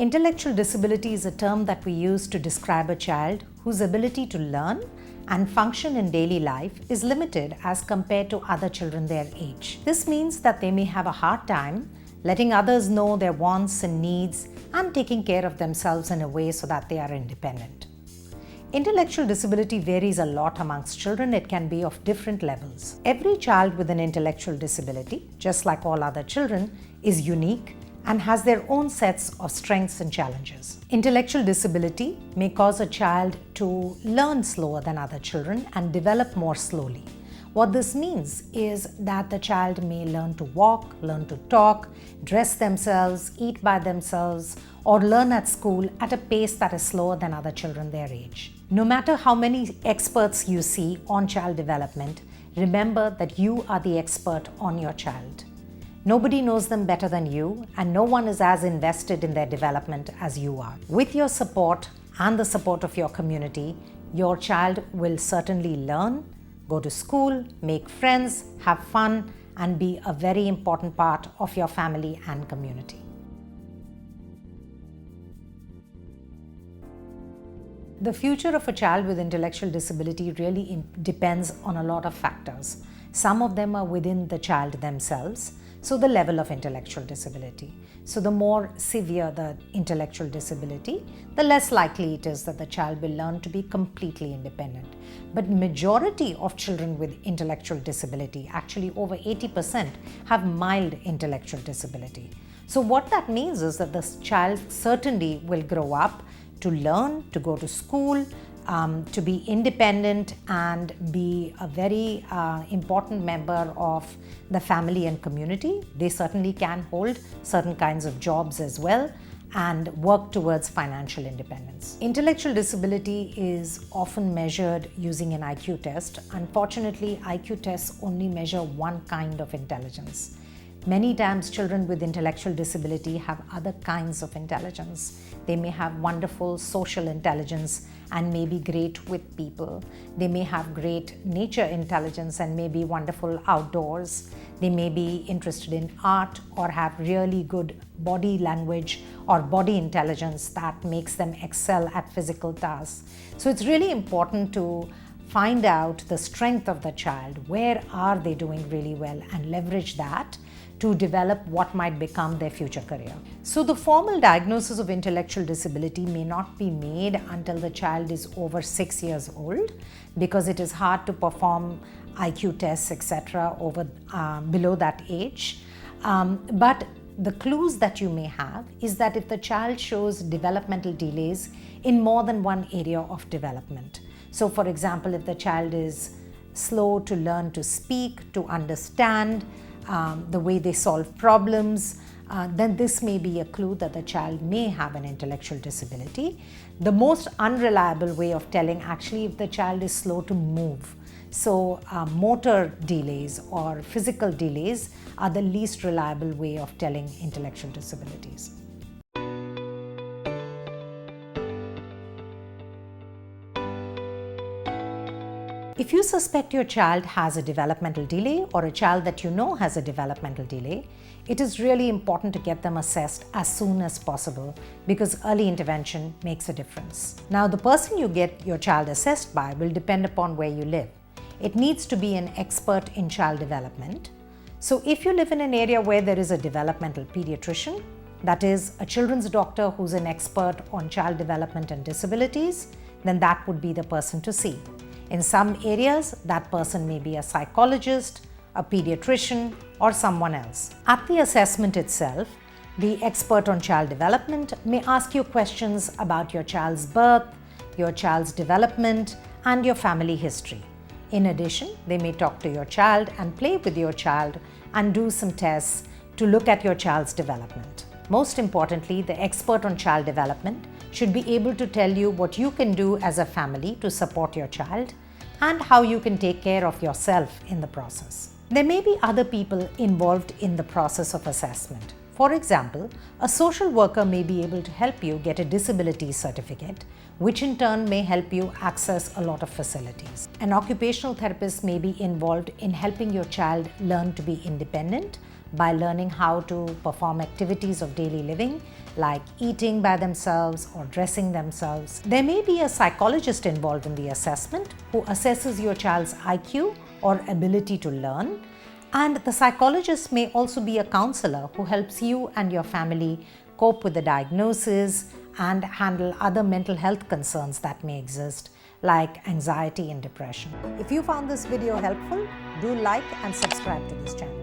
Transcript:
Intellectual disability is a term that we use to describe a child whose ability to learn and function in daily life is limited as compared to other children their age. This means that they may have a hard time letting others know their wants and needs and taking care of themselves in a way so that they are independent. Intellectual disability varies a lot amongst children. It can be of different levels. Every child with an intellectual disability, just like all other children, is unique and has their own sets of strengths and challenges. Intellectual disability may cause a child to learn slower than other children and develop more slowly. What this means is that the child may learn to walk, learn to talk, dress themselves, eat by themselves, or learn at school at a pace that is slower than other children their age. No matter how many experts you see on child development, remember that you are the expert on your child. Nobody knows them better than you, and no one is as invested in their development as you are. With your support and the support of your community, your child will certainly learn, go to school, make friends, have fun, and be a very important part of your family and community. The future of a child with intellectual disability really depends on a lot of factors. Some of them are within the child themselves, so the level of intellectual disability. So the more severe the intellectual disability, the less likely it is that the child will learn to be completely independent. But majority of children with intellectual disability, actually over 80%, have mild intellectual disability. So what that means is that this child certainly will grow up to learn, to go to school, to be independent and be a very important member of the family and community. They certainly can hold certain kinds of jobs as well and work towards financial independence. Intellectual disability is often measured using an IQ test. Unfortunately, IQ tests only measure one kind of intelligence. Many times children with intellectual disability have other kinds of intelligence. They may have wonderful social intelligence and may be great with people. They may have great nature intelligence and may be wonderful outdoors. They may be interested in art or have really good body language or body intelligence that makes them excel at physical tasks. So it's really important to find out the strength of the child. Where are they doing really well, and leverage that to develop what might become their future career. So the formal diagnosis of intellectual disability may not be made until the child is over 6 years old, because it is hard to perform IQ tests, etc. Below that age. But the clues that you may have is that if the child shows developmental delays in more than one area of development. So for example, if the child is slow to learn to speak, to understand, the way they solve problems, then this may be a clue that the child may have an intellectual disability. The most unreliable way of telling actually if the child is slow to move. So motor delays or physical delays are the least reliable way of telling intellectual disabilities. If you suspect your child has a developmental delay or a child that you know has a developmental delay, it is really important to get them assessed as soon as possible, because early intervention makes a difference. Now, the person you get your child assessed by will depend upon where you live. It needs to be an expert in child development. So if you live in an area where there is a developmental pediatrician, that is a children's doctor who's an expert on child development and disabilities, then that would be the person to see. In some areas, that person may be a psychologist, a pediatrician, or someone else. At the assessment itself, the expert on child development may ask you questions about your child's birth, your child's development, and your family history. In addition, they may talk to your child and play with your child and do some tests to look at your child's development. Most importantly, the expert on child development should be able to tell you what you can do as a family to support your child and how you can take care of yourself in the process. There may be other people involved in the process of assessment. For example, a social worker may be able to help you get a disability certificate, which in turn may help you access a lot of facilities. An occupational therapist may be involved in helping your child learn to be independent by learning how to perform activities of daily living like eating by themselves or dressing themselves. There may be a psychologist involved in the assessment who assesses your child's IQ or ability to learn. And the psychologist may also be a counselor who helps you and your family cope with the diagnosis and handle other mental health concerns that may exist, like anxiety and depression. If you found this video helpful, do like and subscribe to this channel.